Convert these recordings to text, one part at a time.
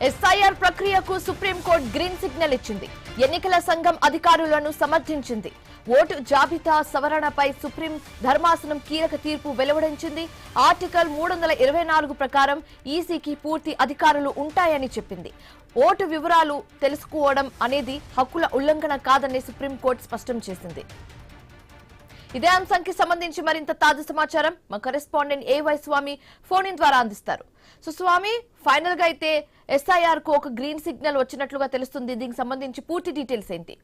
SIR ప్రక్రియకు supreme court green signal ఇచ్చింది. ఎన్నికల సంఘం అధికారులను సమర్థించింది. ఓటు జాబితా సవరణపై సుప్రీం ధర్మాసనం కీలక తీర్పు వెలువడించింది. ఆర్టికల్ 324 ప్రకారం ఈసీకి పూర్తి అధికారులు ఉంటాయని చెప్పింది. ఓటు వివరాలు తెలుసుకోవడం అనేది హక్కుల ఉల్లంఘన కాదని సుప్రీంకోర్టు స్పష్టం చేసింది. ఇదే అంశానికి సంబంధించి మరింత తాజా సమాచారం మా కరెస్పాండెంట్ ఏవై స్వామి ఫోన్ ఇన్ ద్వారా అందిస్తారు. సో స్వామి, ఫైనల్ గా అయితే ఎస్ఐఆర్ కు ఒక గ్రీన్ సిగ్నల్ వచ్చినట్లుగా తెలుస్తుంది. దీనికి సంబంధించి పూర్తి డీటెయిల్స్ ఏంటి?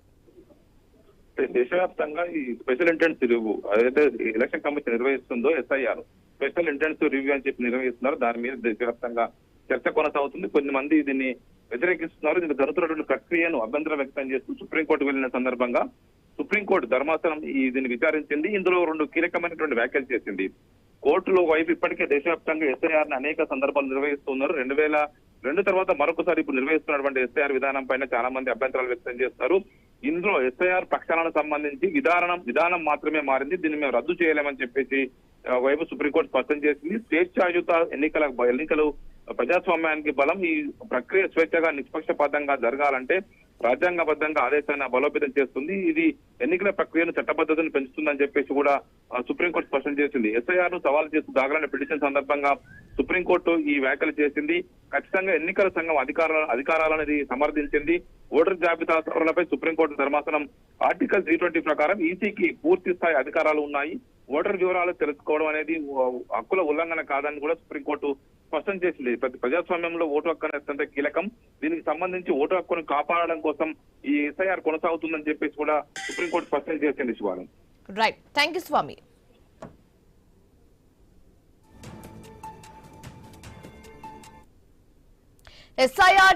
దేశవ్యాప్తంగా ఈ స్పెషల్ ఇంటెన్సివ్ రివ్యూ అదైతే ఎలక్షన్ కమిషన్ నిర్వహిస్తుందో ఎస్ఐఆర్ స్పెషల్ ఇంటెన్సివ్ రివ్యూ అని చెప్పి నిర్వహిస్తున్నారు. దాని మీద దేశవ్యాప్తంగా చర్చ కొనసాగుతుంది. కొద్దిమంది దీన్ని వ్యతిరేకిస్తున్నారు. దీనికి జరుగుతున్నటువంటి ప్రక్రియను అభ్యంతరం వ్యక్తం చేస్తూ సుప్రీంకోర్టు వెళ్లిన సందర్భంగా సుప్రీంకోర్టు ధర్మాసనం దీన్ని విచారించింది. ఇందులో 2 కీలకమైనటువంటి వ్యాఖ్యలు చేసింది. కోర్టులో వైపు ఇప్పటికే దేశవ్యాప్తంగా ఎస్ఐఆర్ ని అనేక సందర్భాలు నిర్వహిస్తున్నారు. 2002 తర్వాత మరొకసారి ఇప్పుడు నిర్వహిస్తున్నటువంటి ఎస్ఐఆర్ విధానం పైన చాలా మంది అభ్యంతరాలు వ్యక్తం చేస్తారు. ఇందులో ఎస్ఐఆర్ ప్రక్షాళనకు సంబంధించి విధానం మాత్రమే మారింది. దీన్ని మేము రద్దు చేయలేమని చెప్పేసి వైపు సుప్రీంకోర్టు స్పష్టం చేసింది. స్వేచ్ఛాయుత ఎన్నికలు ప్రజాస్వామ్యానికి బలం. ఈ ప్రక్రియ స్వేచ్ఛగా నిష్పక్షపాతంగా జరగాలంటే రాజ్యాంగబద్ధంగా ఆదేశాన్ని బలోపేతం చేస్తుంది. ఇది ఎన్నికల ప్రక్రియను చట్టబద్ధతను పెంచుతుందని చెప్పేసి కూడా సుప్రీంకోర్టు స్పష్టం చేసింది. ఎస్ఐఆర్ ను సవాల్ చేస్తూ దాఖలైన పిటిషన్ సందర్భంగా సుప్రీంకోర్టు ఈ వ్యాఖ్యలు చేసింది. ఖచ్చితంగా ఎన్నికల సంఘం అధికారాలనేది సమర్థించింది. ఓటర్ జాబితా సవరణపై సుప్రీంకోర్టు ధర్మాసనం ఆర్టికల్ 320 ప్రకారం ఈసీకి పూర్తి స్థాయి అధికారాలు ఉన్నాయి. ఓటర్ వివరాలు తెలుసుకోవడం అనేది హక్కుల ఉల్లంఘన కాదని కూడా సుప్రీంకోర్టు స్పష్టం చేసింది. ప్రజాస్వామ్యంలో ఓటు హక్కు అనేది అత్యంత కీలకం. దీనికి సంబంధించి ఓటు హక్కును కాపాడడం కోసం ఈ ఎస్ఐఆర్ కొనసాగుతుందని చెప్పేసి కూడా సుప్రీంకోర్టు స్పష్టం చేసింది. Shivaram. Right, thank you Swamy. SIR